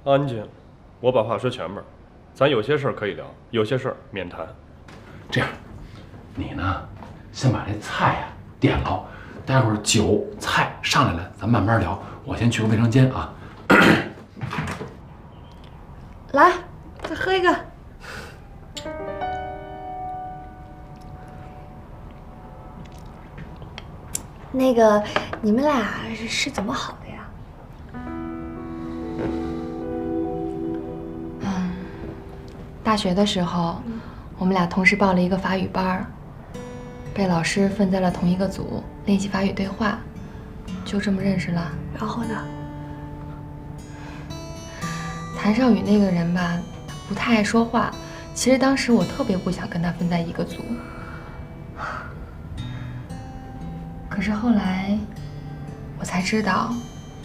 安静，我把话说前面，咱有些事儿可以聊，有些事儿免谈。这样，你呢，先把这菜呀点了，待会儿酒菜上来了，咱慢慢聊。我先去个卫生间啊。来，再喝一个。那个，你们俩是怎么好的呀？大学的时候，我们俩同时报了一个法语班，被老师分在了同一个组，练习法语对话，就这么认识了。然后呢？谭少宇那个人吧，他不太爱说话。其实当时我特别不想跟他分在一个组，可是后来我才知道，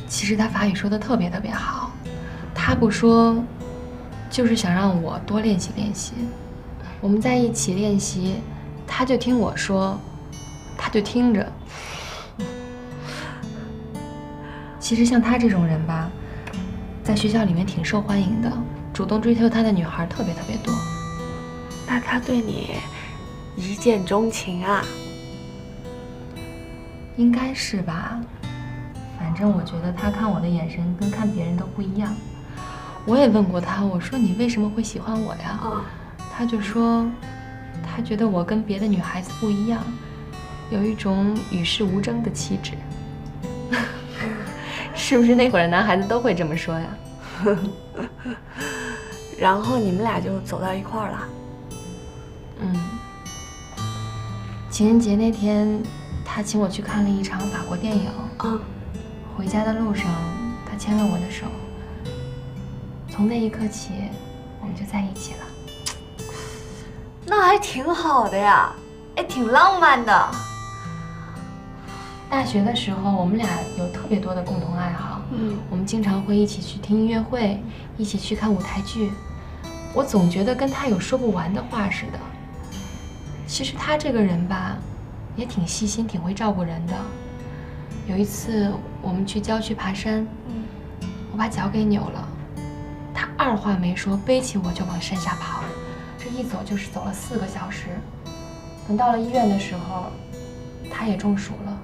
其实他法语说的特别特别好，他不说。就是想让我多练习练习，我们在一起练习，他就听我说，他就听着。其实像他这种人吧，在学校里面挺受欢迎的，主动追求他的女孩特别特别多。那他对你一见钟情啊？应该是吧，反正我觉得他看我的眼神跟看别人都不一样。我也问过他，我说你为什么会喜欢我呀？他就说，他觉得我跟别的女孩子不一样，有一种与世无争的气质。是不是那会儿男孩子都会这么说呀？然后你们俩就走到一块儿了。情人节那天，他请我去看了一场法国电影。回家的路上，他牵了我的手。从那一刻起，我们就在一起了。那还挺好的呀，哎，挺浪漫的。大学的时候，我们俩有特别多的共同爱好。我们经常会一起去听音乐会，一起去看舞台剧。我总觉得跟他有说不完的话似的。其实他这个人吧，也挺细心，挺会照顾人的。有一次我们去郊区爬山，我把脚给扭了。他二话没说，背起我就往山下跑，这一走就是走了4个小时。等到了医院的时候，他也中暑了，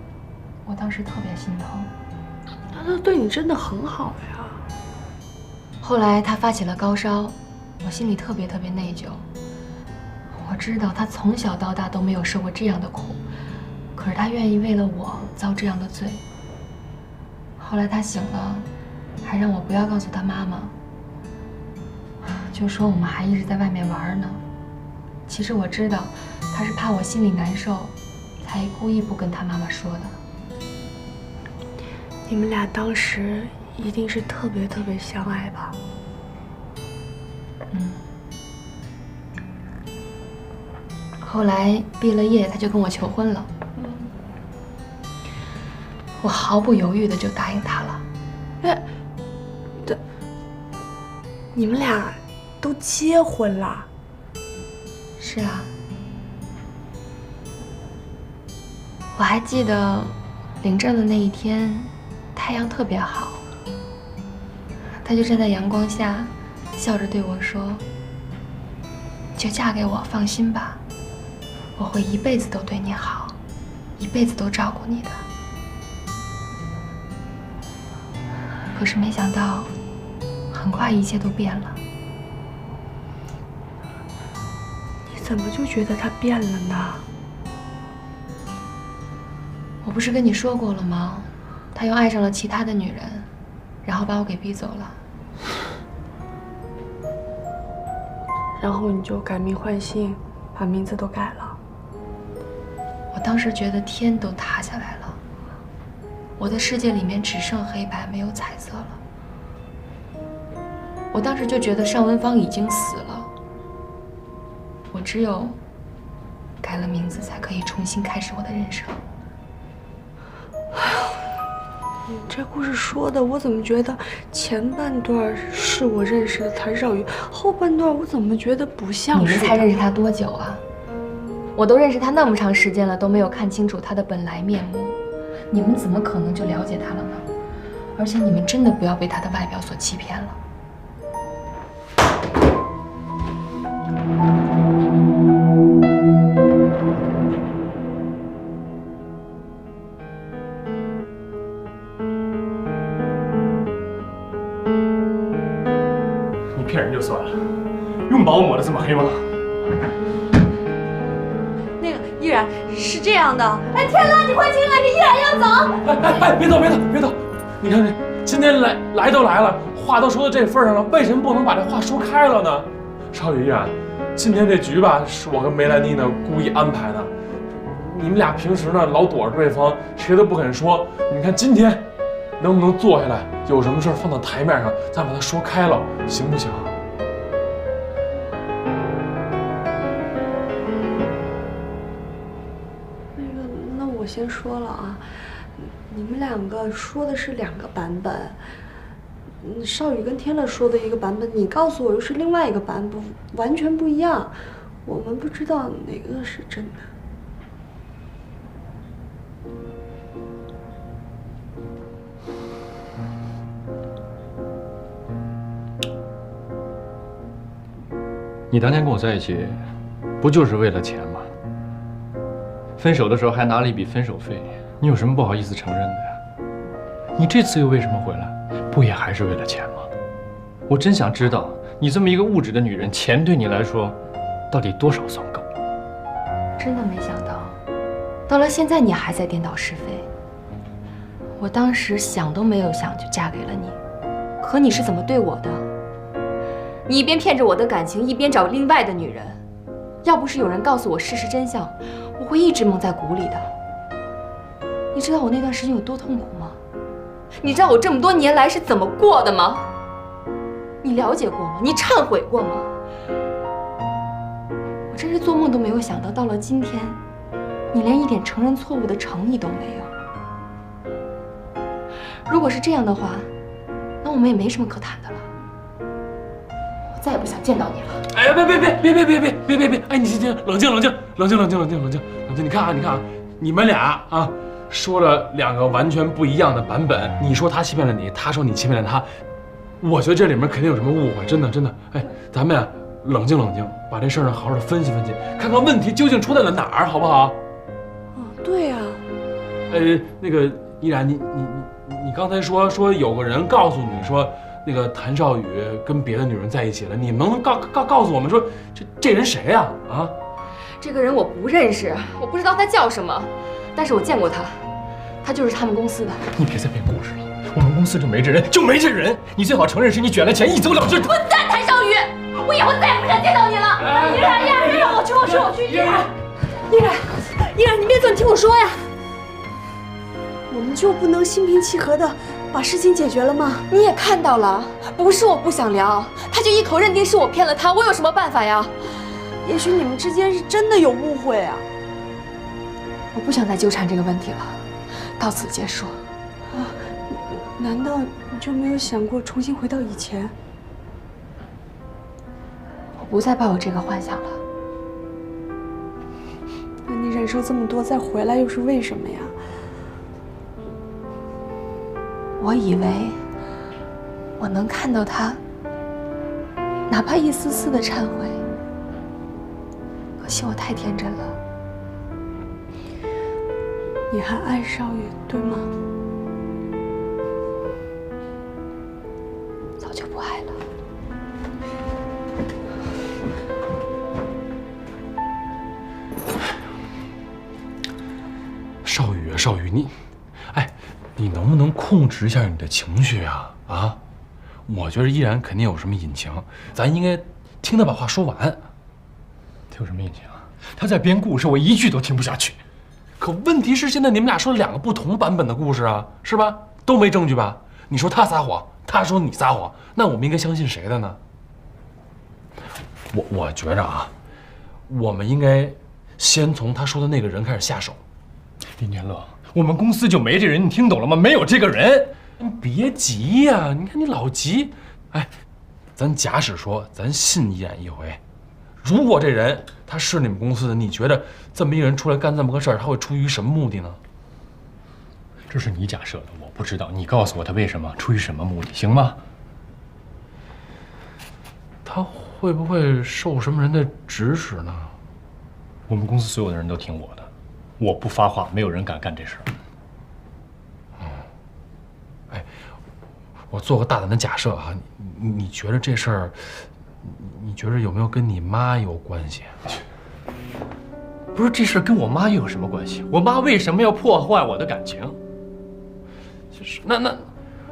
我当时特别心疼。那他对你真的很好呀。后来他发起了高烧，我心里特别特别内疚。我知道他从小到大都没有受过这样的苦，可是他愿意为了我遭这样的罪。后来他醒了，还让我不要告诉他妈妈。就说我们还一直在外面玩呢。其实我知道，他是怕我心里难受，才故意不跟他妈妈说的。你们俩当时一定是特别特别相爱吧？后来毕了业，他就跟我求婚了。我毫不犹豫的就答应他了。你们俩都结婚了？是啊，我还记得领证的那一天，太阳特别好，他就站在阳光下，笑着对我说：“就嫁给我，放心吧，我会一辈子都对你好，一辈子都照顾你的。”可是没想到，很快一切都变了。你怎么就觉得他变了呢？我不是跟你说过了吗？他又爱上了其他的女人，然后把我给逼走了。然后你就改名换姓，把名字都改了。我当时觉得天都塌下来了，我的世界里面只剩黑白，没有彩色了。我当时就觉得尚文芳已经死了，我只有改了名字，才可以重新开始我的人生。你这故事说的，我怎么觉得前半段是我认识的谭少宇，后半段我怎么觉得不像是？你们才认识他多久啊？我都认识他那么长时间了，都没有看清楚他的本来面目，你们怎么可能就了解他了呢？而且你们真的不要被他的外表所欺骗了。骗人就算了，用把我抹得这么黑吗？那个依然是这样的，哎，天乐，你快进来，你依然要走。哎，别走！你看，今天来都来了，话都说到这份上了，为什么不能把这话说开了呢？少宇依然，今天这局吧，是我跟梅兰妮呢故意安排的。你们俩平时呢老躲着对方，谁都不肯说。你看今天能不能坐下来，有什么事放到台面上，咱把它说开了，行不行？那我先说了啊，你们两个说的是2个版本，少宇跟天乐说的一个版本，你告诉我又是另外一个版本，完全不一样，我们不知道哪个是真的。你当年跟我在一起，不就是为了钱吗？分手的时候还拿了一笔分手费，你有什么不好意思承认的呀？你这次又为什么回来？不也还是为了钱吗？我真想知道，你这么一个物质的女人，钱对你来说，到底多少算够？真的没想到，到了现在你还在颠倒是非。我当时想都没有想就嫁给了你，可你是怎么对我的？你一边骗着我的感情，一边找另外的女人。要不是有人告诉我事实真相，我会一直蒙在鼓里的。你知道我那段时间有多痛苦吗？你知道我这么多年来是怎么过的吗？你了解过吗？你忏悔过吗？我真是做梦都没有想到，到了今天，你连一点承认错误的诚意都没有。如果是这样的话，那我们也没什么可谈的了。我再也不想见到你了。哎，别！哎，你先冷静！你看啊，你们俩啊，说了2个完全不一样的版本。你说他欺骗了你，他说你欺骗了他。我觉得这里面肯定有什么误会，真的。哎，咱们呀，冷静，把这事儿呢好好的分析，看看问题究竟出在了哪儿，好不好？对呀。那个依然，你刚才说有个人告诉你说，那个谭少宇跟别的女人在一起了，你能告诉我们说这人谁呀？啊？这个人我不认识，我不知道他叫什么，但是我见过他，他就是他们公司的。你别再编故事了，我们公司就没这人，你最好承认是你卷了钱，一走了之。混蛋，谭少宇，我以后再也不想见到你了。依然，让我去。依然，你别走，你听我说呀。我们就不能心平气和的把事情解决了吗？你也看到了，不是我不想聊，他就一口认定是我骗了他，我有什么办法呀？也许你们之间是真的有误会啊。我不想再纠缠这个问题了，到此结束。难道你就没有想过重新回到以前？我不再抱有这个幻想了。那你忍受这么多再回来又是为什么呀？我以为我能看到他，哪怕一丝丝的忏悔。可惜我太天真了。你还爱少宇，对吗？早就不爱了。少宇，你能不能控制一下你的情绪啊？啊，我觉得依然肯定有什么隐情，咱应该听他把话说完。他有什么隐情啊？他在编故事，我一句都听不下去。可问题是，现在你们俩说了2个不同版本的故事啊，是吧？都没证据吧？你说他撒谎，他说你撒谎，那我们应该相信谁的呢？我觉着啊，我们应该先从他说的那个人开始下手。林天乐，我们公司就没这人，你听懂了吗？没有这个人。你别急呀，你看你老急。哎，咱假使说咱信依然一回，如果这人他是你们公司的，你觉得这么一个人出来干这么个事儿，他会出于什么目的呢？这是你假设的，我不知道。你告诉我他为什么，出于什么目的，行吗？他会不会受什么人的指使呢？我们公司所有的人都听我的，我不发话，没有人敢干这事儿。我做个大胆的假设啊，你觉得这事儿，你觉得有没有跟你妈有关系？不是这事儿跟我妈又有什么关系？我妈为什么要破坏我的感情？就是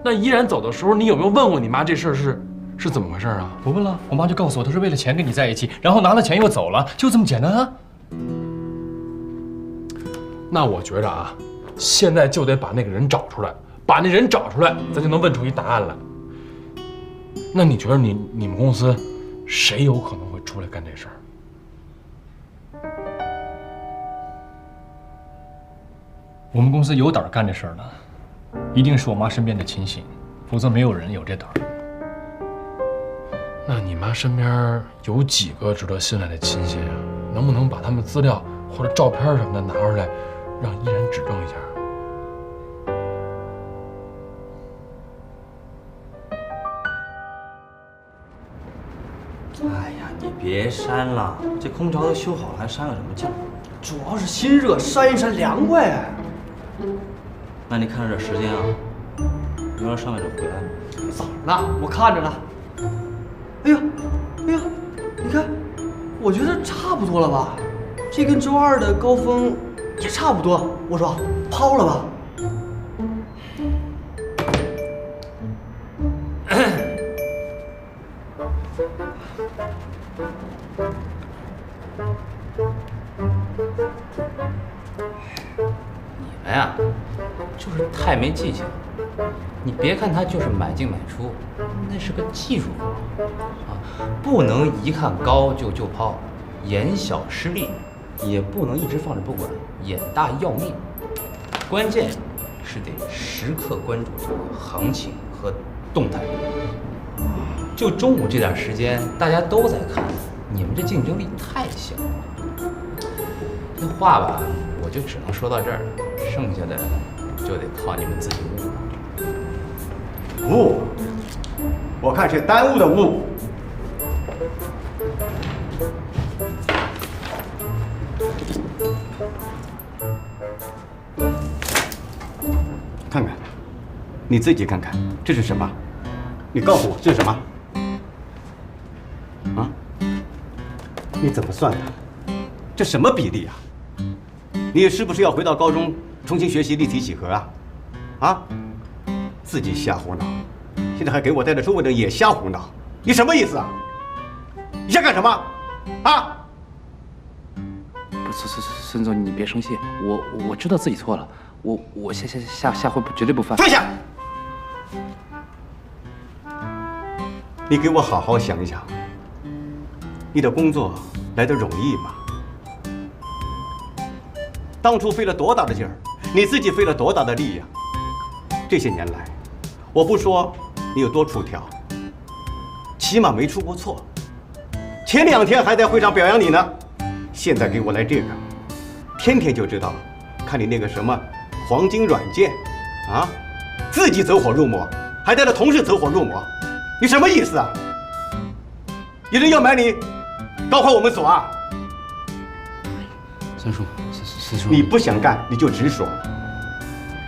那依然走的时候，你有没有问过你妈这事儿是怎么回事啊？我问了，我妈就告诉我，她是为了钱跟你在一起，然后拿了钱又走了，就这么简单啊。那我觉着啊，现在就得把那个人找出来，把那人找出来，咱就能问出一答案来。那你觉得你们公司谁有可能会出来干这事儿？我们公司有胆干这事儿的，一定是我妈身边的亲信，否则没有人有这胆儿。那你妈身边有几个值得信赖的亲信啊？能不能把他们资料或者照片什么的拿出来，让依然指证一下？哎呀，你别删了，这空调都修好了，还删个什么劲儿？主要是心热，扇一扇凉快。那你看着点时间啊，别让上面者回来。早呢，我看着呢。哎呀，哎呀，你看，我觉得差不多了吧？这跟周二的高峰也差不多。我说，抛了吧。你们呀，就是太没技巧。你别看它就是买进买出，那是个技术活啊，不能一看高就抛，眼小失利，也不能一直放着不管，眼大要命。关键是得时刻关注这个行情和动态。就中午这点时间，大家都在看，你们这竞争力太小了。这话吧，我就只能说到这儿，剩下的就得靠你们自己悟了。悟，我看是耽误的误。看看，你自己看看，这是什么？你告诉我这是什么？啊？你怎么算的？这什么比例啊？你是不是要回到高中重新学习立体几何啊？啊？自己瞎胡闹，现在还给我带着周围的也瞎胡闹，你什么意思啊？你想干什么？啊？不，孙总，你别生气，我知道自己错了，我下回绝对不犯。坐下！你给我好好想一想，你的工作来得容易吗？当初费了多大的劲儿，你自己费了多大的力呀？这些年来，我不说你有多出挑，起码没出过错。前2天还在会上表扬你呢，现在给我来这个，天天就知道看你那个什么黄金软件，啊，自己走火入魔，还带着同事走火入魔，你什么意思啊？有人要买你，搞垮我们所啊？孙叔，你不想干你就直说，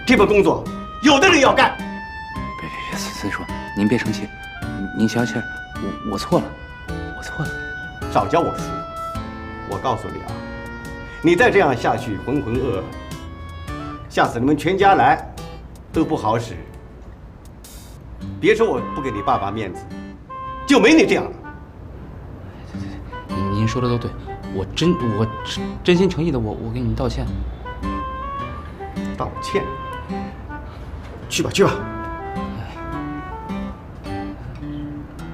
这份工作有的人要干。别，孙叔，您别生气，您消气儿，我错了，我错了。少教我书，我告诉你啊，你再这样下去浑浑噩噩，下次你们全家来都不好使。别说我不给你爸爸面子，就没你这样的。您说的都对，我真心诚意的，我给你道歉。道歉？去吧去吧。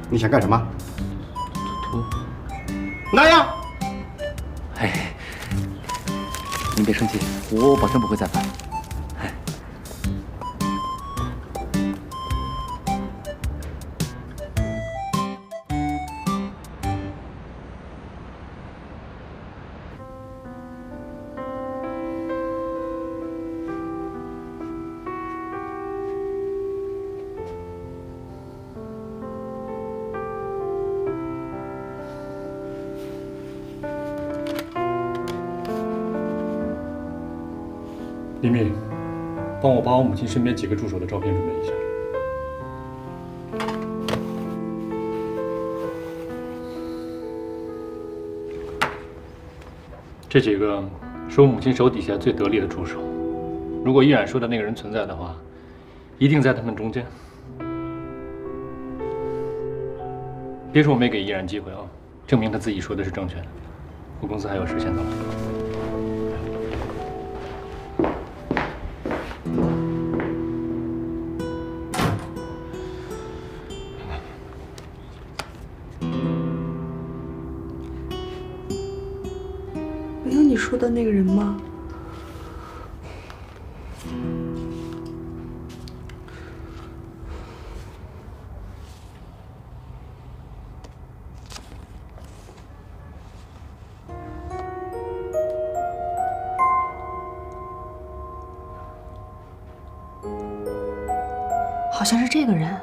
你想干什么？图。那样。哎，您别生气，我保证不会再犯。李敏，帮我把我母亲身边几个助手的照片准备一下。这几个是我母亲手底下最得力的助手。如果依然说的那个人存在的话，一定在他们中间。别说我没给依然机会啊，证明他自己说的是正确的。我公司还有事先走了。没有你说的那个人吗？好像是这个人。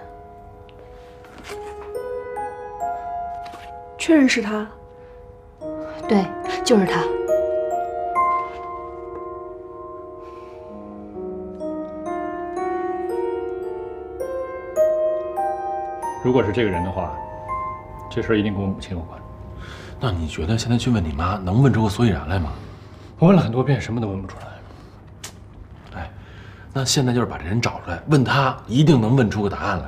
确认是他。对，就是他。如果是这个人的话，这事儿一定跟我母亲有关。那你觉得现在去问你妈，能问出个所以然来吗？我问了很多遍，什么都问不出来。哎，那现在就是把这人找出来，问他，一定能问出个答案来。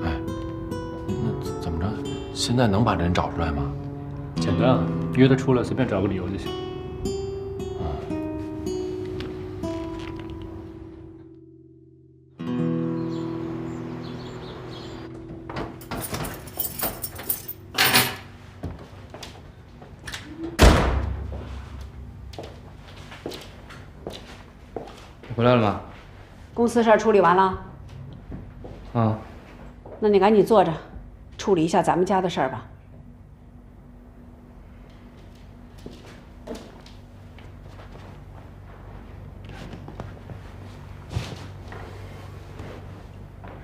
哎，那怎么着？现在能把这人找出来吗？简单啊，约他出来，随便找个理由就行。回来了吗？公司事儿处理完了。啊，那你赶紧坐着，处理一下咱们家的事儿吧。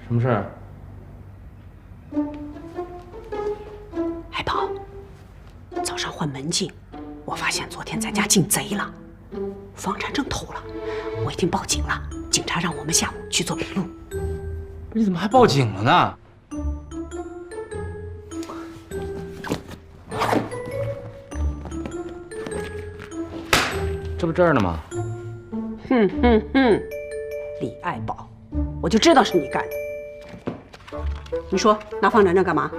什么事儿？海宝，早上换门禁，我发现昨天咱家进贼了，房产证偷了，我已经报警了，警察让我们下午去做笔录。你怎么还报警了呢？这不这儿呢吗？哼哼哼，李爱宝，我就知道是你干的。你说拿房产证干嘛？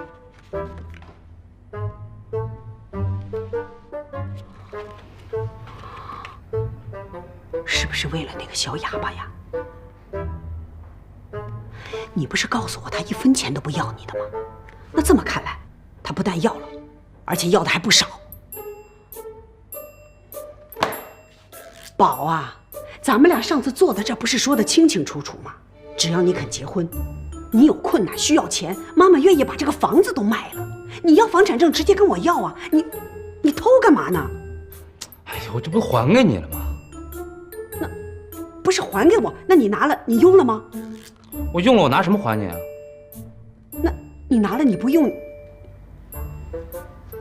是不是为了那个小哑巴呀？你不是告诉我他一分钱都不要你的吗？那这么看来，他不但要了，而且要的还不少。宝啊，咱们俩上次坐在这不是说的清清楚楚吗？只要你肯结婚，你有困难需要钱，妈妈愿意把这个房子都卖了。你要房产证直接跟我要啊！你偷干嘛呢？哎呀，我这不还给你了吗？那不是还给我，那你拿了你用了吗？我用了，我拿什么还你啊？那你拿了你不用，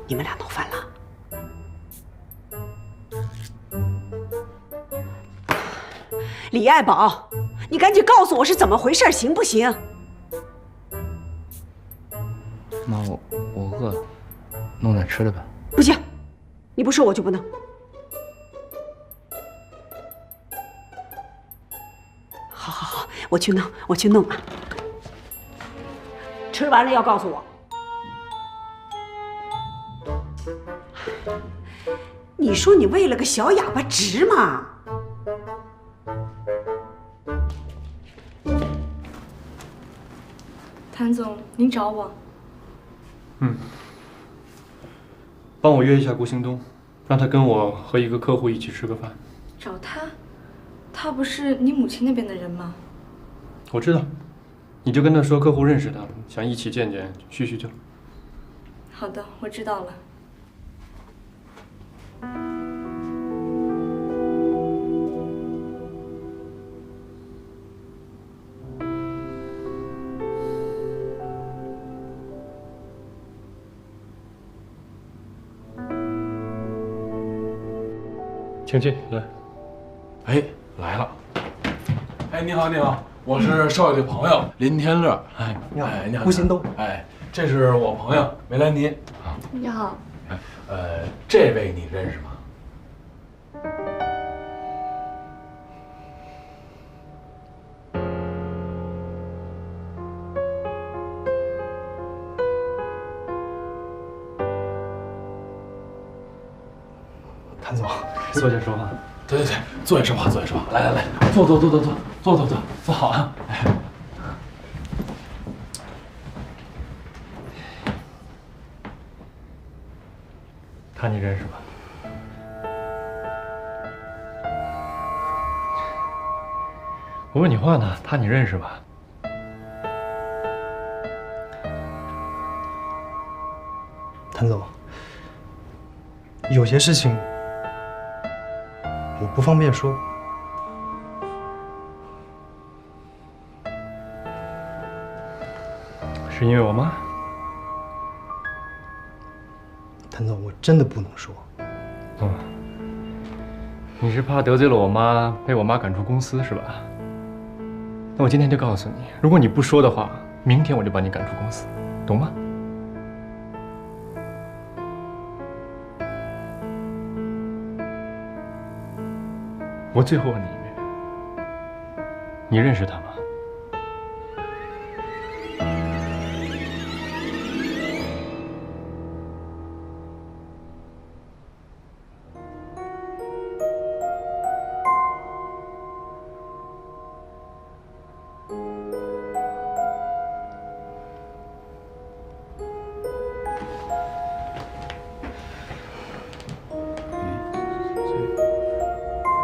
你们俩闹翻了。李爱宝，你赶紧告诉我是怎么回事，行不行？妈，我饿了，弄点吃的吧。不行，你不说我就不弄。好好好，我去弄啊。吃完了要告诉我。你说你为了个小哑巴值吗？谭总，您找我？帮我约一下顾兴东，让他跟我和一个客户一起吃个饭。找他？他不是你母亲那边的人吗？我知道，你就跟他说客户认识他，想一起见见叙叙旧。好的，我知道了。请进来。哎，来了。哎，你好，你好，我是少爷的朋友林天乐。哎，你好，顾新东。哎，这是我朋友梅兰妮。你好。这位你认识吗？谭总，坐下说话。对，坐下说话，坐下说话。来，坐好啊。哎，他你认识吧？我问你话呢，他你认识吧？谭总，有些事情我不方便说。是因为我妈？谭总，我真的不能说。你是怕得罪了我妈，被我妈赶出公司是吧？那我今天就告诉你，如果你不说的话，明天我就把你赶出公司，懂吗？我最后问你一遍，你认识他吗？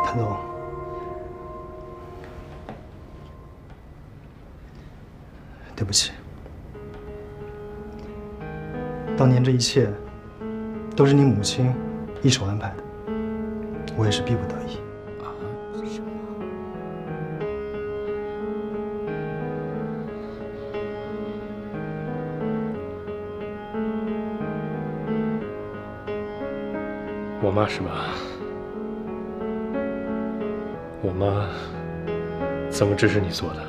谭总，对不起，当年这一切都是你母亲一手安排的，我也是逼不得已。什么？我妈是吧？我妈怎么支持你做的？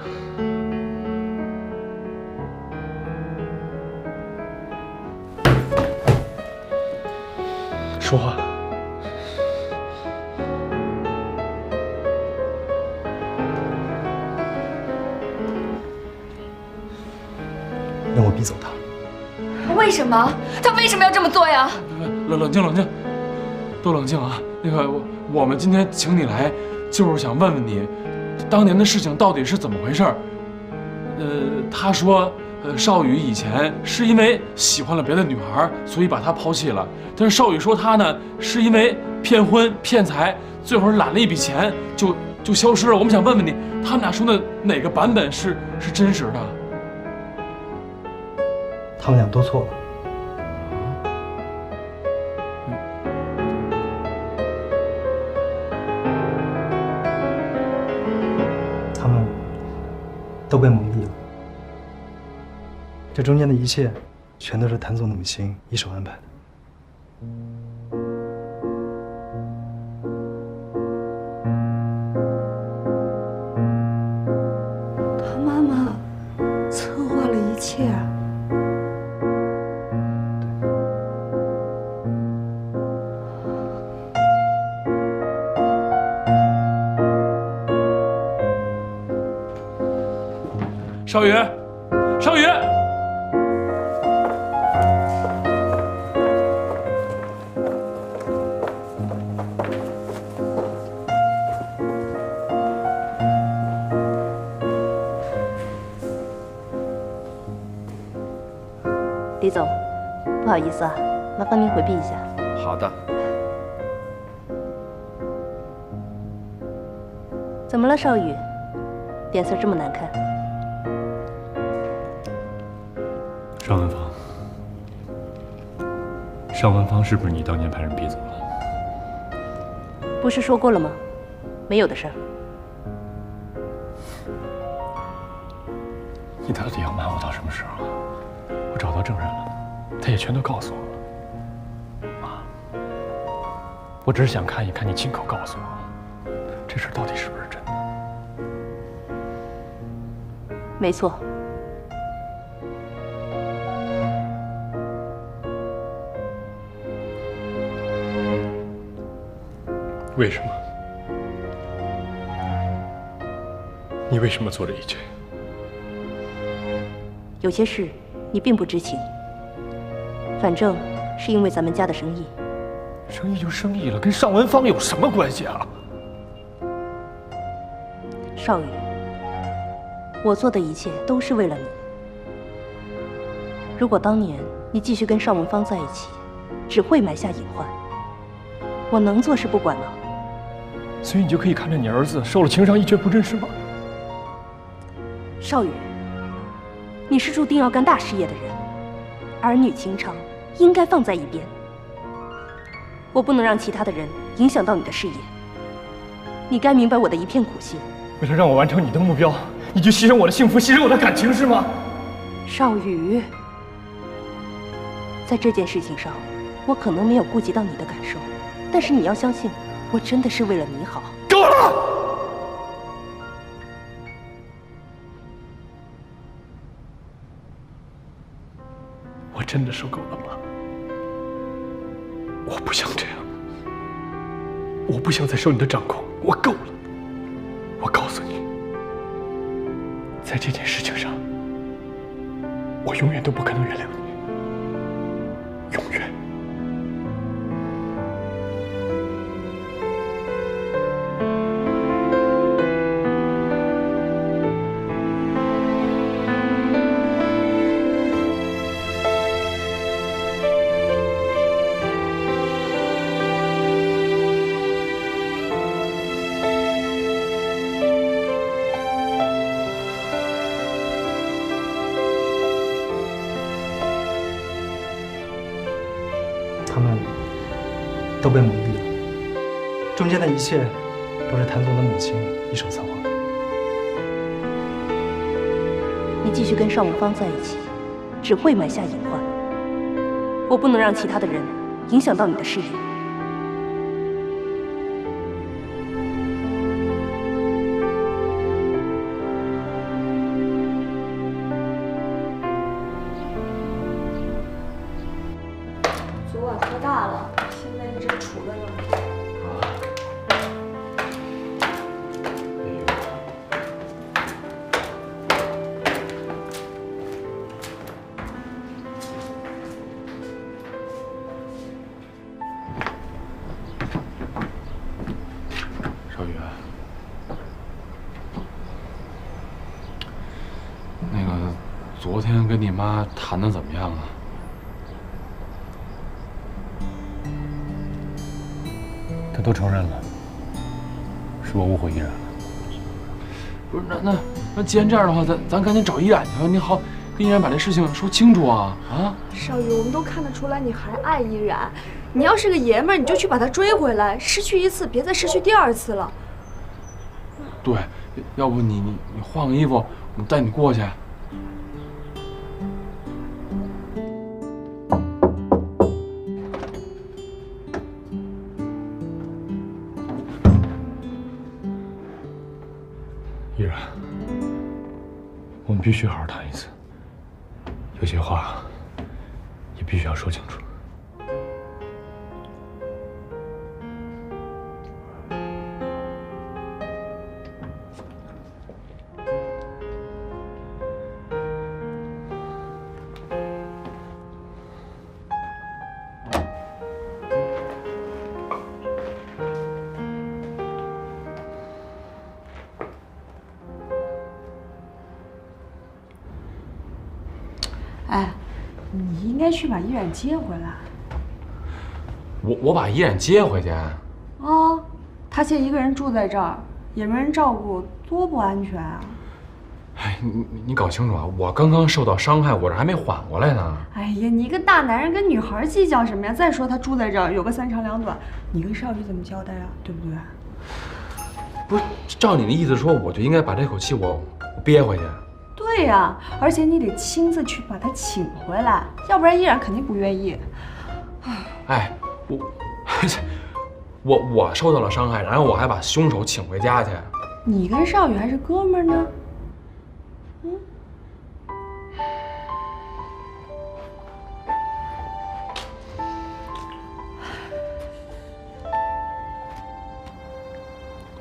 说话。让我逼走他。为什么？他为什么要这么做呀？冷静，都冷静啊！那个，我们今天请你来，就是想问问你，当年的事情到底是怎么回事？他说，少宇以前是因为喜欢了别的女孩，所以把他抛弃了。但是少宇说他呢，是因为骗婚骗财，最后揽了一笔钱就消失了。我们想问问你，他们俩说的哪个版本是真实的？他们俩都错了。他们都被蒙蔽了。这中间的一切，全都是谭总的母亲一手安排的。他妈妈策划了一切。少宇，李总，不好意思啊，麻烦您回避一下。好的。怎么了，少宇？脸色这么难看。尚文芳是不是你当年派人逼走了？不是说过了吗？没有的事儿。你到底要瞒我到什么时候啊？我找到证人了，他也全都告诉我了。妈，我只是想看一看你亲口告诉我，这事到底是不是真的？没错。为什么？你为什么做这一切？有些事你并不知情，反正是因为咱们家的生意。生意就生意了，跟尚文芳有什么关系啊？少宇，我做的一切都是为了你。如果当年你继续跟尚文芳在一起，只会埋下隐患。我能坐视不管吗？所以你就可以看着你儿子受了情伤一蹶不振是吗？少宇，你是注定要干大事业的人，儿女情长应该放在一边。我不能让其他的人影响到你的事业，你该明白我的一片苦心。为了让我完成你的目标，你就牺牲我的幸福，牺牲我的感情是吗？少宇，在这件事情上，我可能没有顾及到你的感受，但是你要相信，我真的是为了你好。够了！我真的受够了吗？我不想这样，我不想再受你的掌控，我够了。我告诉你，在这件事情上，我永远都不可能原谅你，永远。他们都被蒙蔽了，中间的一切都是谭总的母亲一手策划的。你继续跟尚文芳在一起，只会埋下隐患。我不能让其他的人影响到你的事业。昨晚喝大了，现在一直杵在这儿。少宇，那个昨天跟你妈谈的怎么样啊？他都承认了，是我误会依然了。不是，那既然这样的话，咱赶紧找依然去，你好跟依然把这事情说清楚啊！啊，少宇，我们都看得出来你还爱依然。你要是个爷们儿，你就去把她追回来。失去一次，别再失去第二次了。对，要不你换个衣服，我带你过去。依然，我们必须好好谈一次，有些话也必须要说清楚。哎，你应该去把依然接回来。我把依然接回去。哦，她现在一个人住在这儿，也没人照顾，多不安全啊！哎，你搞清楚啊！我刚刚受到伤害，我这还没缓过来呢。哎呀，你一个大男人跟女孩计较什么呀？再说她住在这儿，有个三长两短，你跟少宇怎么交代呀？对不对？不是，照你的意思说，我就应该把这口气我憋回去。对呀，而且你得亲自去把她请回来，要不然依然肯定不愿意。哎，我受到了伤害，然后我还把凶手请回家去。你跟少宇还是哥们儿呢？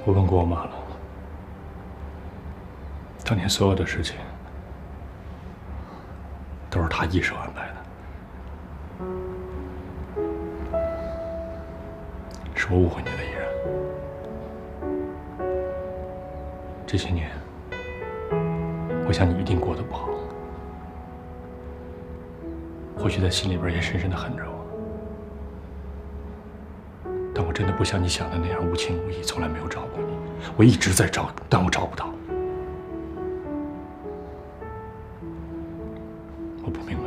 我问过我妈了，当年所有的事情都是她一手安排的，是我误会你了，依然。这些年，我想你一定过得不好，或许在心里边也深深的恨着我。但我真的不像你想的那样无情无义，从来没有找过你。我一直在找，但我找不到。我不明白，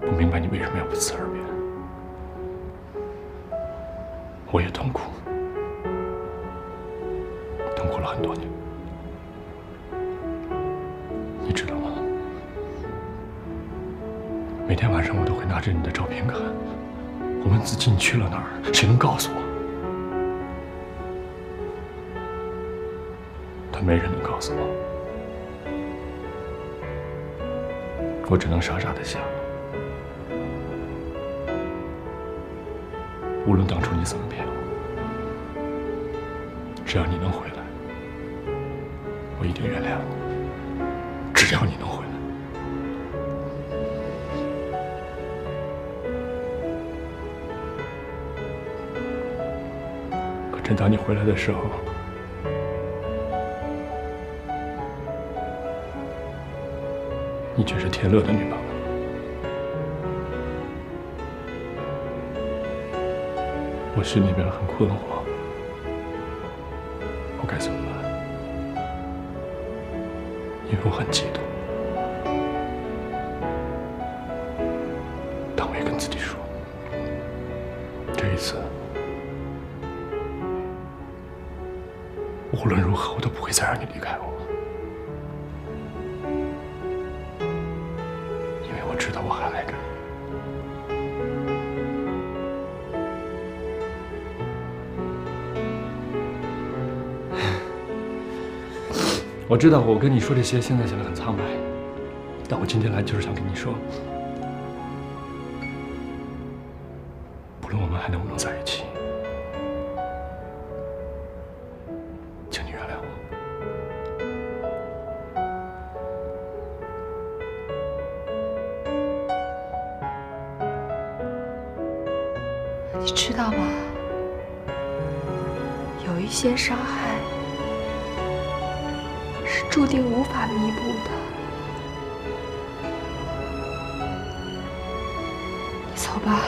不明白你为什么要不辞而别。我也痛苦，痛苦了很多年。你知道吗？每天晚上我都会拿着你的照片看。我问自己你去了哪儿？谁能告诉我？但没人能告诉我，我只能傻傻的想。无论当初你怎么骗我，只要你能回来，我一定原谅你。只要你能回来。正当你回来的时候，你却是天乐的女朋友。我心里边很困惑，我该怎么办？因为我很嫉妒，但我也跟自己说，这一次。无论如何，我都不会再让你离开我，因为我知道我还爱着你。我知道我跟你说这些，现在显得很苍白，但我今天来就是想跟你说，不论我们还能不能在一起。你知道吗？有一些伤害是注定无法弥补的。你走吧，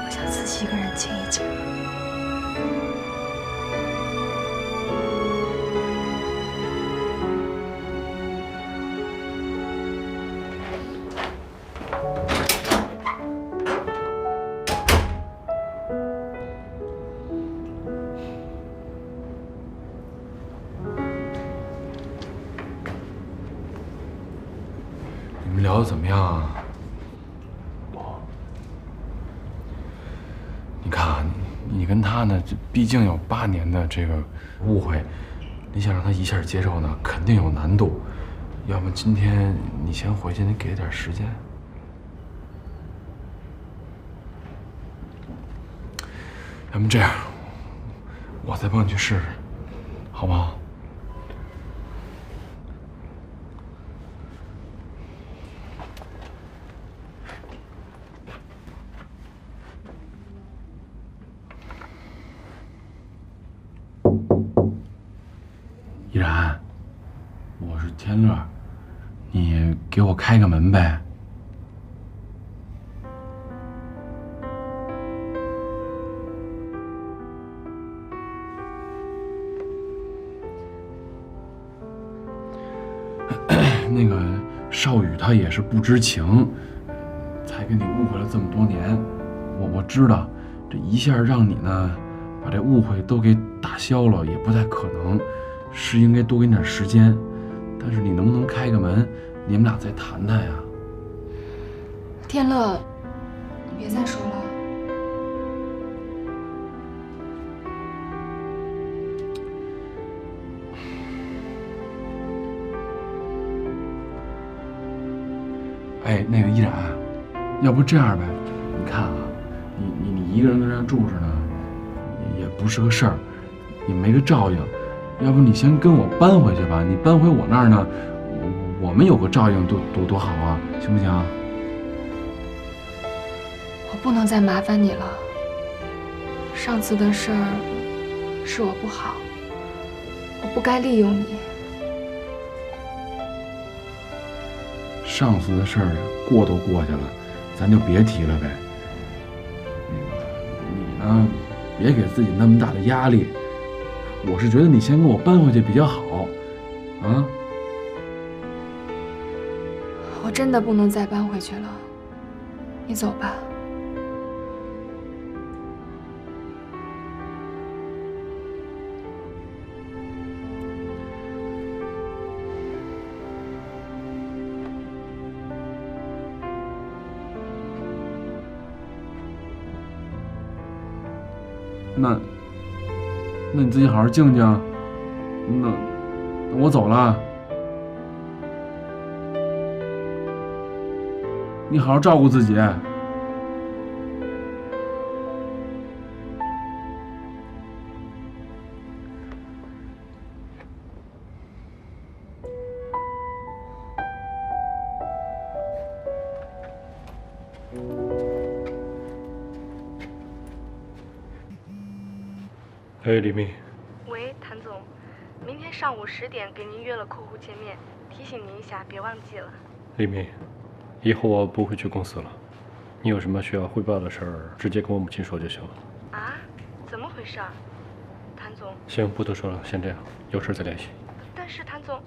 我想自己一个人静一静。你们聊得怎么样啊？你看啊，你跟他呢，这毕竟有8年的这个误会，你想让他一下接受呢，肯定有难度。要不今天你先回去，你给他点时间。要不这样，我再帮你去试试，好不好？依然，我是天乐，你给我开个门呗。那个少宇他也是不知情，才跟你误会了这么多年。我知道，这一下让你呢把这误会都给打消了，也不太可能。是应该多给你点时间，但是你能不能开个门，你们俩再谈谈呀？天乐，你别再说了。哎，那个依然，要不这样呗？你看啊，你一个人跟这儿住着呢，也不是个事儿，也没个照应。要不你先跟我搬回去吧？你搬回我那儿呢，我们有个照应多好啊，行不行？我不能再麻烦你了。上次的事儿是我不好，我不该利用你。上次的事儿过都过去了，咱就别提了呗。你呢，别给自己那么大的压力。我是觉得你先跟我搬回去比较好，啊？我真的不能再搬回去了，你走吧。那你自己好好静静。那我走了，你好好照顾自己。哎，李密。喂，谭总，明天上午10点给您约了客户见面，提醒您一下，别忘记了。李密，以后我不会去公司了，你有什么需要汇报的事儿，直接跟我母亲说就行了。啊？怎么回事？谭总。行，不多说了，先这样，有事再联系。但是谭总，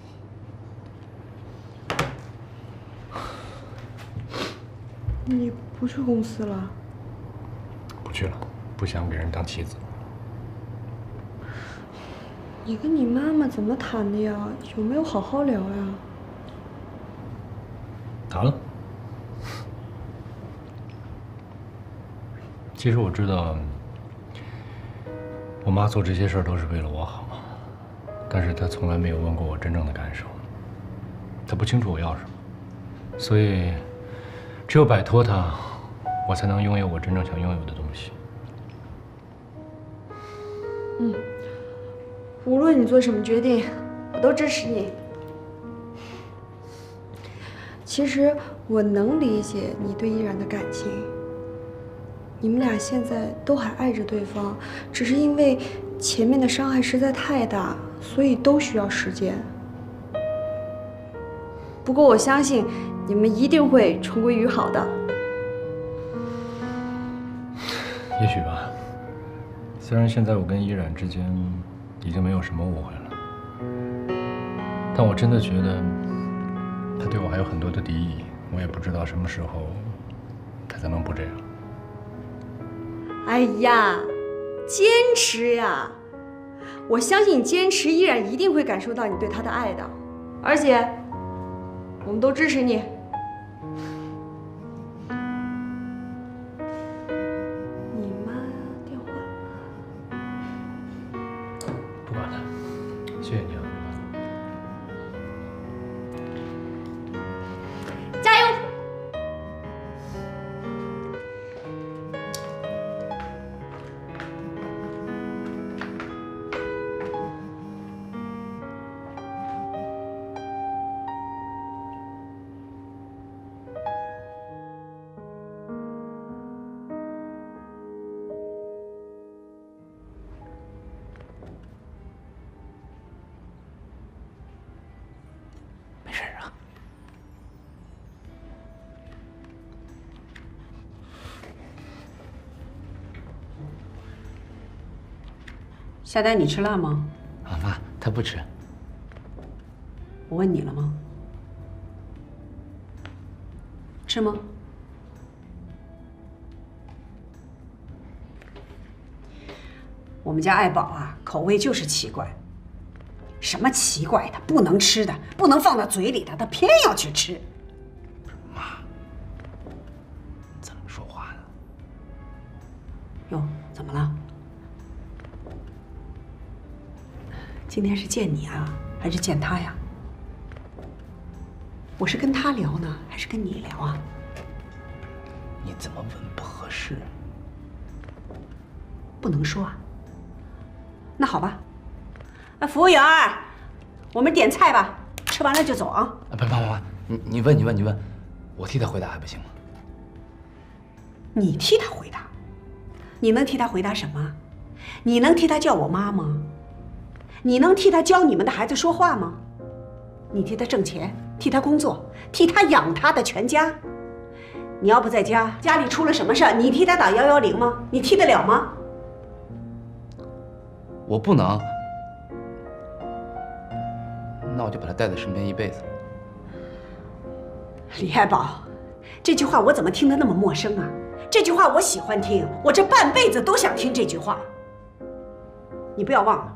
你不去公司了？不去了，不想给人当棋子。你跟你妈妈怎么谈的呀？有没有好好聊呀？谈了。其实我知道，我妈做这些事儿都是为了我好，但是她从来没有问过我真正的感受，她不清楚我要什么，所以只有摆脱她，我才能拥有我真正想拥有的东西。嗯。无论你做什么决定，我都支持你。其实我能理解你对依然的感情，你们俩现在都还爱着对方，只是因为前面的伤害实在太大，所以都需要时间。不过我相信你们一定会重归于好的。也许吧。虽然现在我跟依然之间已经没有什么误会了，但我真的觉得他对我还有很多的敌意，我也不知道什么时候他才能不这样。哎呀，坚持呀！我相信你坚持，依然一定会感受到你对他的爱的，而且我们都支持你。你妈电话。不管了，谢谢你啊。加油！夏丹，你吃辣吗？啊妈，他不吃。我问你了吗？吃吗？我们家爱宝啊，口味就是奇怪。什么奇怪的，不能吃的，不能放到嘴里的，他偏要去吃。妈，怎么说话呢？哟，怎么了？今天是见你啊，还是见他呀？我是跟他聊呢，还是跟你聊啊？你怎么问不合适？不能说啊。那好吧，服务员，我们点菜吧，吃完了就走啊。妈，你问，我替他回答还不行吗？你替他回答？你能替他回答什么？你能替他叫我妈吗？你能替他教你们的孩子说话吗？你替他挣钱，替他工作，替他养他的全家。你要不在家，家里出了什么事儿，你替他打110吗？你替得了吗？我不能，那我就把他带在身边一辈子。李爱宝，这句话我怎么听得那么陌生啊？这句话我喜欢听，我这半辈子都想听这句话。你不要忘了，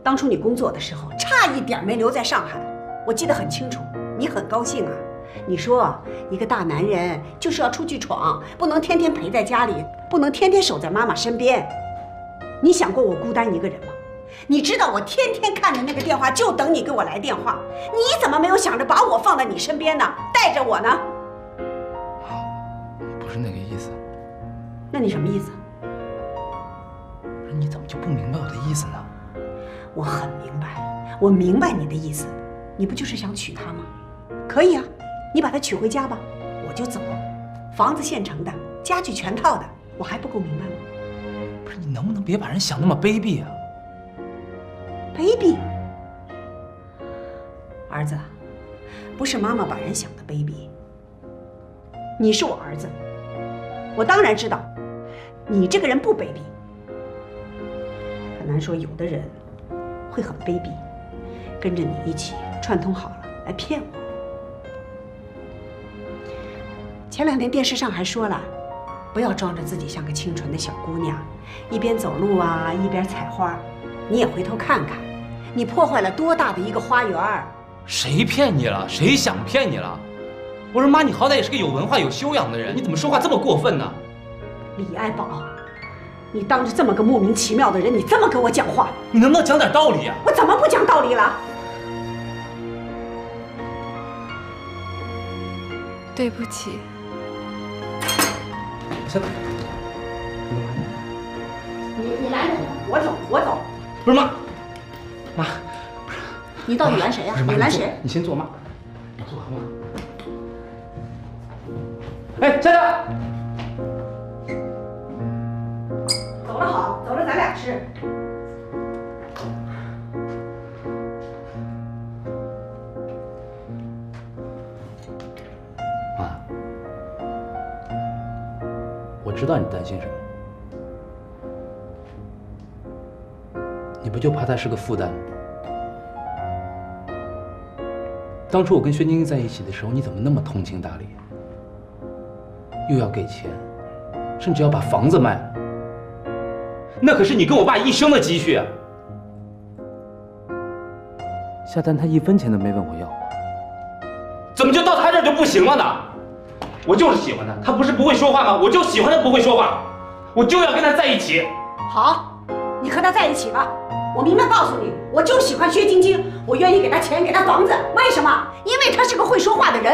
当初你工作的时候，差一点没留在上海，我记得很清楚。你很高兴啊？你说一个大男人就是要出去闯，不能天天陪在家里，不能天天守在妈妈身边。你想过我孤单一个人吗？你知道我天天看着那个电话，就等你给我来电话。你怎么没有想着把我放在你身边呢？带着我呢？不是那个意思。那你什么意思？你怎么就不明白我的意思呢？我很明白，我明白你的意思。你不就是想娶她吗？可以啊，你把她娶回家吧，我就走。房子现成的，家具全套的，我还不够明白吗？不是，你能不能别把人想那么卑鄙啊？卑鄙？儿子，不是妈妈把人想的卑鄙。你是我儿子，我当然知道，你这个人不卑鄙。很难说有的人会很卑鄙，跟着你一起串通好了来骗我。前2天电视上还说了，不要装着自己像个清纯的小姑娘，一边走路啊一边采花。你也回头看看，你破坏了多大的一个花园。谁骗你了？谁想骗你了？我说妈，你好歹也是个有文化有修养的人，你怎么说话这么过分呢？李爱宝，你当着这么个莫名其妙的人，你这么跟我讲话，你能不能讲点道理啊？我怎么不讲道理了？对不起。你拦着我走。不是妈，你到底拦谁呀？你拦谁？你先坐，妈。你坐好吗？哎，夏夏。走了好，走了咱俩吃。妈，我知道你担心什么。你不就怕他是个负担吗？当初我跟薛晶晶在一起的时候，你怎么那么通情达理？又要给钱，甚至要把房子卖了，那可是你跟我爸一生的积蓄啊！夏丹他1分钱都没问我要过，怎么就到他这儿就不行了呢？我就是喜欢他，他不是不会说话吗？我就喜欢他不会说话，我就要跟他在一起。好，你和他在一起吧。我明白告诉你，我就喜欢薛晶晶，我愿意给他钱，给他房子。为什么？因为他是个会说话的人。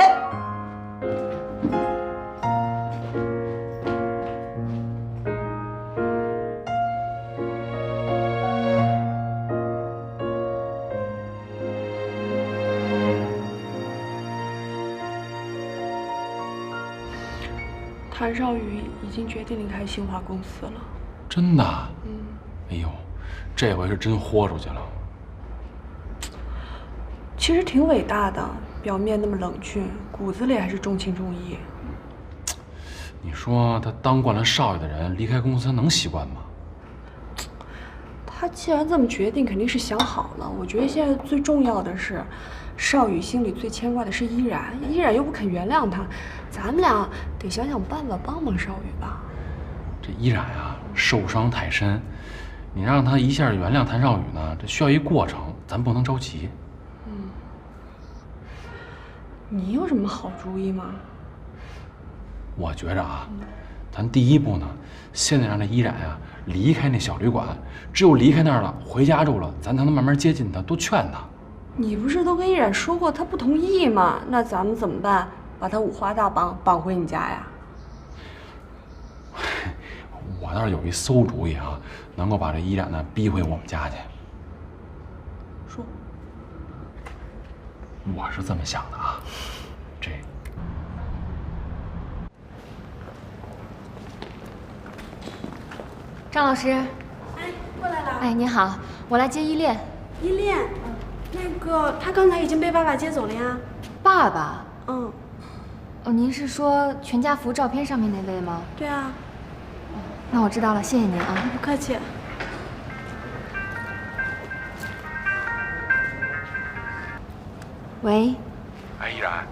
谭少宇已经决定离开新华公司了。真的？哎呦，这回是真豁出去了。其实挺伟大的，表面那么冷峻，骨子里还是重情重义。你说他当惯了少爷的人，离开公司能习惯吗？他既然这么决定，肯定是想好了。我觉得现在最重要的是，少宇心里最牵挂的是依然，依然又不肯原谅他，咱们俩得想想办法帮帮少宇吧。这依然啊，受伤太深，你让他一下原谅谭少宇呢，这需要一过程，咱不能着急。你有什么好主意吗？我觉着啊，咱第一步呢，现在让这依然啊离开那小旅馆，只有离开那儿了，回家住了，咱才能慢慢接近他，多劝他。你不是都跟依然说过他不同意吗？那咱们怎么办？把他五花大绑回你家呀？我倒是有一馊主意啊，能够把这依然呢逼回我们家去。说，我是这么想的啊，这。张老师，哎，过来了。哎，您好，我来接依恋。依恋，那个他刚才已经被爸爸接走了呀。爸爸？嗯。哦，您是说全家福照片上面那位吗？对啊。那我知道了，谢谢您啊。不客气。喂。哎，依然，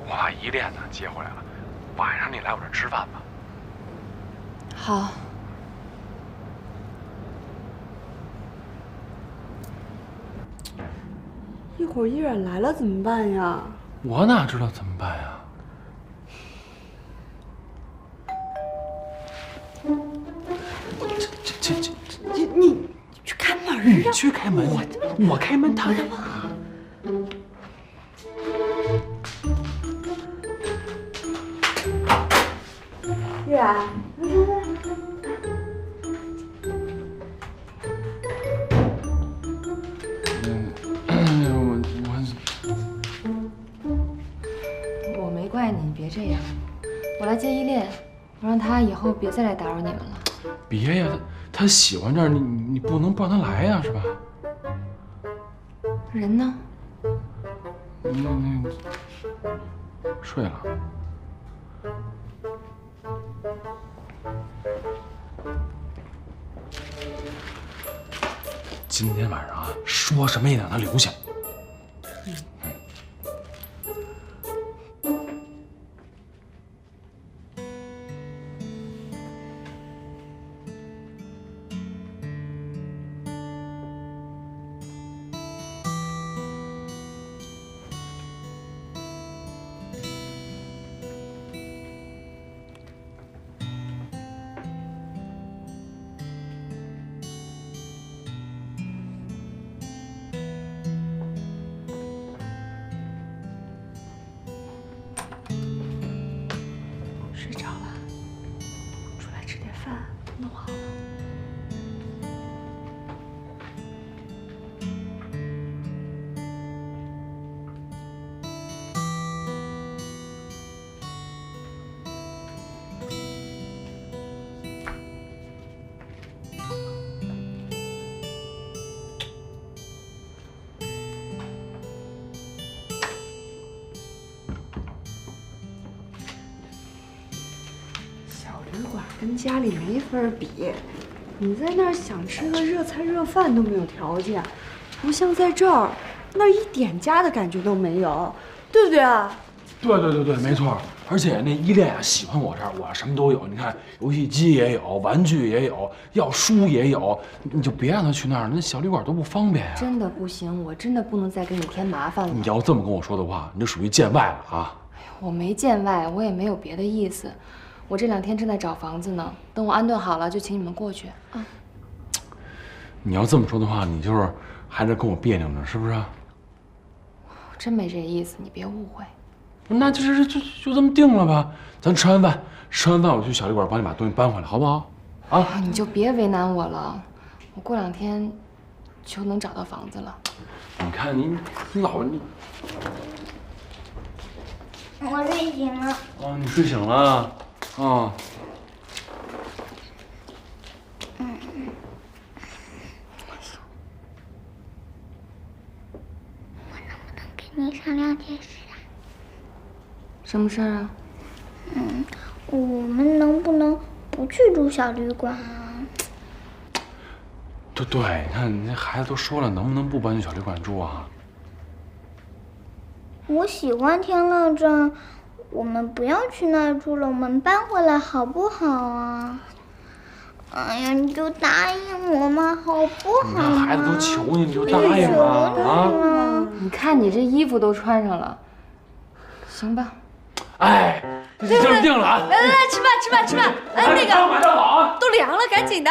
我把依恋呢接回来了，晚上你来我这儿吃饭吧。好。一会儿依然来了怎么办呀？我哪知道怎么办呀？你去开门啊！你去开门，我开门谈。依然，我没怪你，别这样。我来接依恋，我让他以后别再来打扰你们了。别呀，他喜欢这儿，你不能不让他来呀，是吧？人呢？睡了。今天晚上啊，说什么也得让他留下。睡着了，出来吃点饭，弄好了。旅馆跟家里没法比，你在那儿想吃个热菜热饭都没有条件，不像在这儿，那儿一点家的感觉都没有，对不对啊？对，没错。而且那依恋啊，喜欢我这儿，我什么都有。你看，游戏机也有，玩具也有，要书也有，你就别让他去那儿，那小旅馆多不方便啊。真的不行，我真的不能再给你添麻烦了。你要这么跟我说的话，你就属于见外了啊！我没见外，我也没有别的意思。我这2天正在找房子呢，等我安顿好了就请你们过去啊。你要这么说的话，你就是还在跟我别扭呢，是不是？我真没这意思，你别误会。那就这么定了吧。咱吃完饭我去小旅馆帮你把东西搬回来，好不好？啊，你就别为难我了，我过2天就能找到房子了。你看你老你。我睡醒了。哦，你睡醒了。哦。我能不能跟你商量件事啊？什么事儿啊？我们能不能不去住小旅馆啊？对，你看你那孩子都说了，能不能不搬去小旅馆住啊？我喜欢天乐镇，我们不要去那儿住了，我们搬回来好不好啊？哎呀，你就答应我嘛，好不好？你看孩子都求你，你就答应吧啊！你看你这衣服都穿上了，行吧？哎，这就是定了啊！来，吃饭！那个马上好啊！都凉了，赶紧的。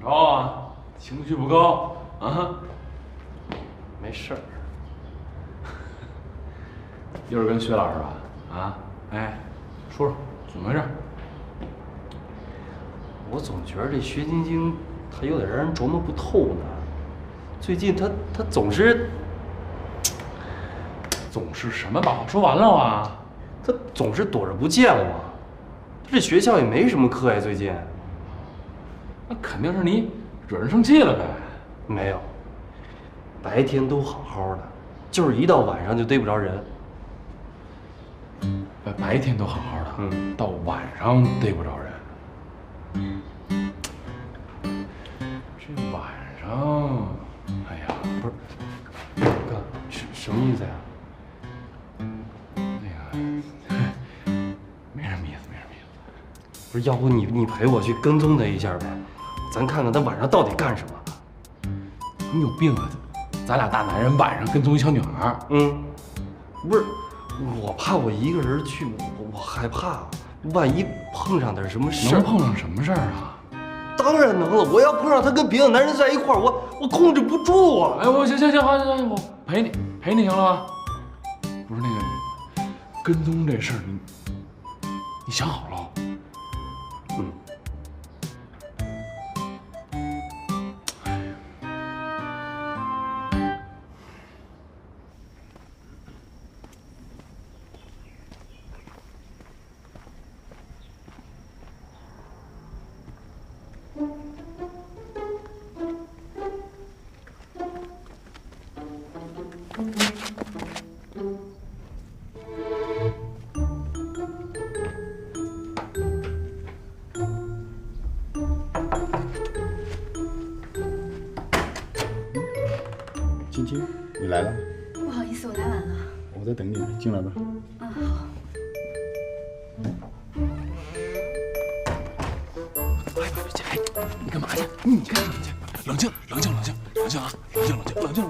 着啊？情绪不高啊？没事儿。又是跟薛老师吧？啊？哎，说说怎么回事？我总觉得这薛晶晶她有点让人琢磨不透呢。最近她总是什么？把话说完了啊？她总是躲着不见我。这学校也没什么课呀，最近。那肯定是你惹人生气了呗？没有，白天都好好的，就是一到晚上就逮不着人。白天都好好的，到晚上逮不着人。这晚上，哎呀，不是，哥，什么意思呀？没什么意思。不是，要不你陪我去跟踪他一下呗，咱看看他晚上到底干什么。你有病啊！咱俩大男人晚上跟踪一小女孩。不是，我怕我一个人去，我害怕，万一碰上点什么事儿。能碰上什么事儿啊？当然能了，我要碰上他跟别的男人在一块儿，我控制不住啊！哎，我行，好，我陪你行了吧？不是那个跟踪这事儿，你想好了？晶晶，你来了。不好意思，我来晚了。我在等你，进来吧。好。哎，你干嘛去？你干什么去？冷静啊！冷静！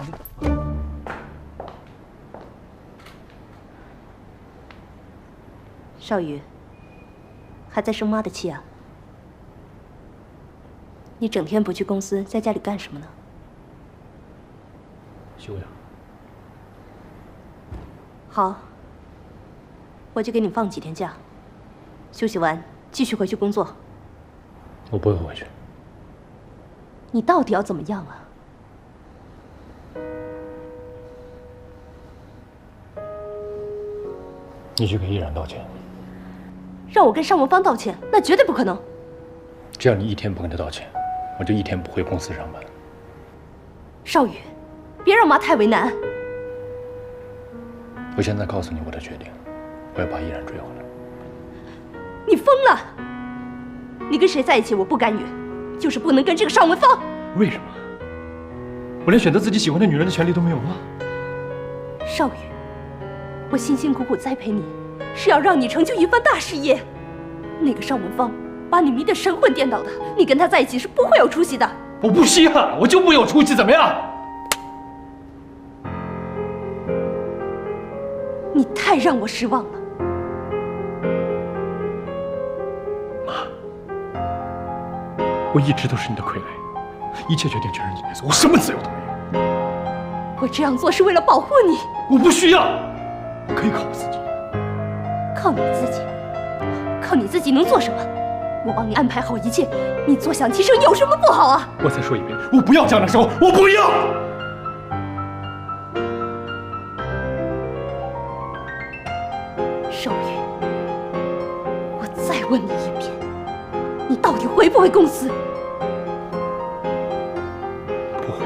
少宇，还在生妈的气啊？你整天不去公司，在家里干什么呢？休养。好，我就给你放几天假，休息完继续回去工作。我不会回去。你到底要怎么样啊？你去给依然道歉。让我跟尚文芳道歉，那绝对不可能。只要你一天不跟他道歉，我就一天不回公司上班。少宇，别让妈太为难。我现在告诉你我的决定，我要把依然追回来。你疯了！你跟谁在一起我不干预，就是不能跟这个尚文芳。为什么？我连选择自己喜欢的女人的权利都没有吗？少宇，我辛辛苦苦栽培你，是要让你成就一番大事业。那个尚文芳把你迷得神魂颠倒的，你跟他在一起是不会有出息的。我不稀罕，我就不有出息，怎么样？你太让我失望了。我一直都是你的傀儡，一切决定全是你来做，我什么自由都没有。我这样做是为了保护你。我不需要，我可以靠我自己。靠你自己？靠你自己能做什么？我帮你安排好一切，你坐享其成有什么不好啊？我再说一遍，我不要江南生活，我不要。少宇，我再问你一遍，你到底回不回公司？不回。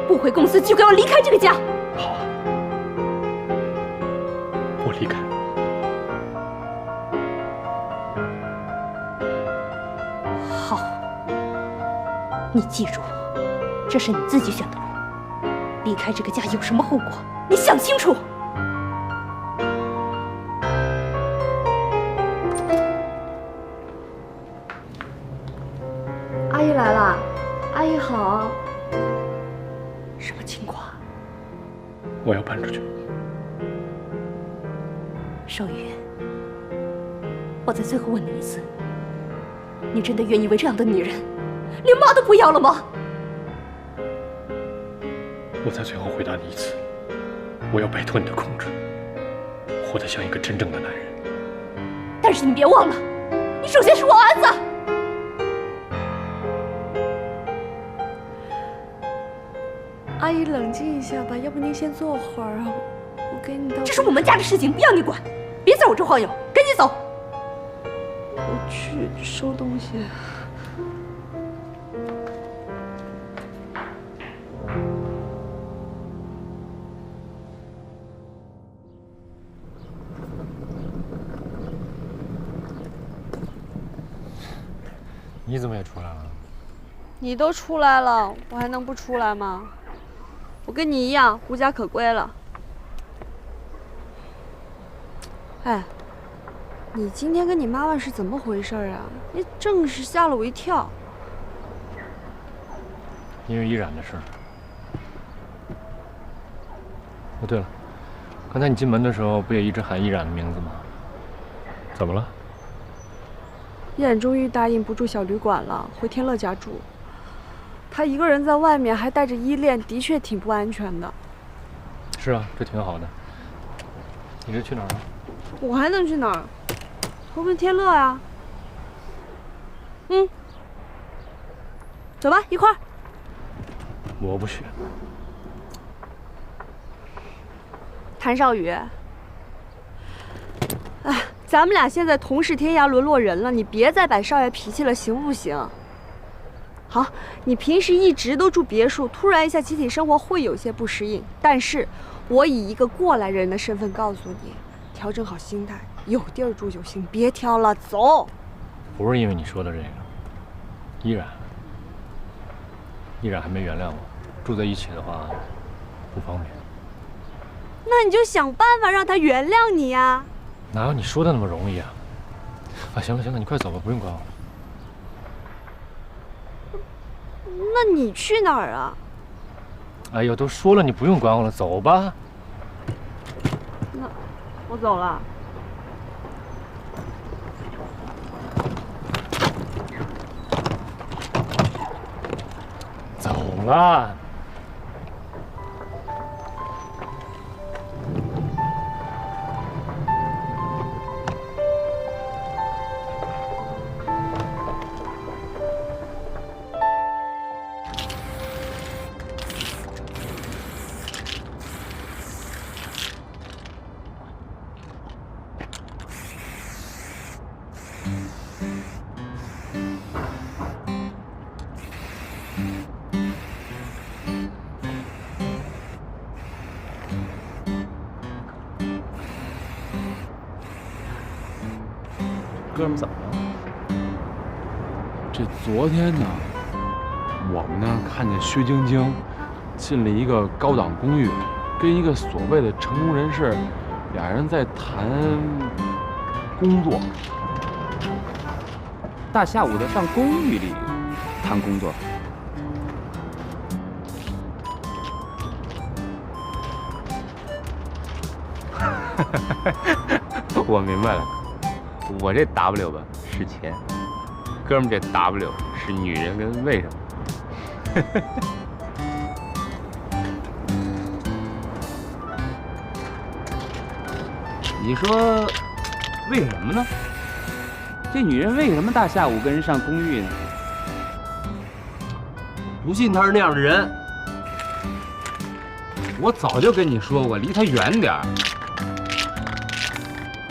不回公司就给我离开这个家。好啊，我离开。好，你记住，这是你自己选的路。离开这个家有什么后果，你想清楚。阿姨来了，阿姨好。什么情况？我要搬出去。少宇，我再最后问你一次，你真的愿意为这样的女人连妈都不要了吗？我在最后回答你一次，我要摆脱你的控制，活得像一个真正的男人。但是你别忘了，你首先是我儿子。阿姨，冷静一下吧，要不您先坐会儿啊，我给你倒。这是我们家的事情，不要你管，别在我这晃悠，赶紧走。我去收东西。你怎么也出来了？你都出来了，我还能不出来吗？我跟你一样无家可归了。哎，你今天跟你妈妈是怎么回事啊？你正是吓了我一跳。因为依然的事儿。哦，对了，刚才你进门的时候不也一直喊依然的名字吗？怎么了？依然终于答应不住小旅馆了，回天乐家住。他一个人在外面还带着依恋，的确挺不安全的。是啊，这挺好的。你这去哪儿啊？我还能去哪儿？投奔天乐啊。嗯，走吧，一块儿。我不去。谭少宇，哎，咱们俩现在同是天涯沦落人了，你别再摆少爷脾气了，行不行？好，你平时一直都住别墅，突然一下集体生活会有些不适应，但是我以一个过来人的身份告诉你，调整好心态，有地儿住就行，别挑了，走。不是因为你说的这个，依然还没原谅我，住在一起的话不方便。那你就想办法让他原谅你呀。哪有你说的那么容易啊？啊，行了行了，你快走吧，不用管我。那你去哪儿啊？哎呦，都说了你不用管我了，走吧。那我走了。走了。哥们怎么了？这昨天呢，我们呢看见薛晶晶进了一个高档公寓，跟一个所谓的成功人士，俩人在谈工作。大下午的上公寓里谈工作。我明白了，我这 W 吧是钱，哥们这 W 是女人跟为什么。你说为什么呢？这女人为什么大下午跟人上公寓呢？不信她是那样的人。我早就跟你说过，离她远点儿。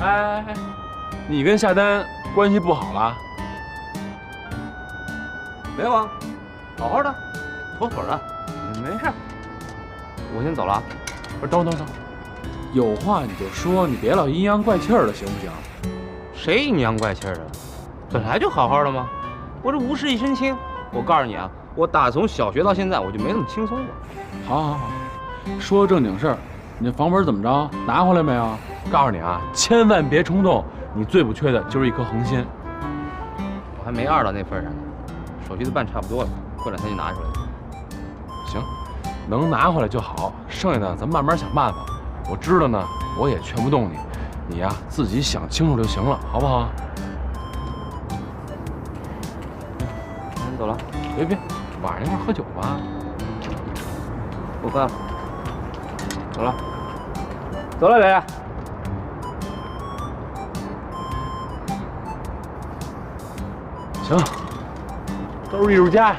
哎，你跟夏丹关系不好了？没有啊，好好的，妥妥的，没事。我先走了啊。不是，等，有话你就说，你别老阴阳怪气儿的，行不行？谁阴阳怪气儿的？本来就好好的吗？我这无事一身轻。我告诉你啊，我打从小学到现在，我就没那么轻松过。好，说正经事儿，你这房本怎么着？拿回来没有？告诉你啊，千万别冲动，你最不缺的就是一颗恒心。我还没二到那份上呢，手续都办差不多了，过两天就拿出来了。行，能拿回来就好，剩下的咱慢慢想办法。我知道呢，我也劝不动你，你呀自己想清楚就行了，好不好？那你走了。别，晚上一块喝酒吧。我饭了，走了，走了，磊。行，都是艺术家呀。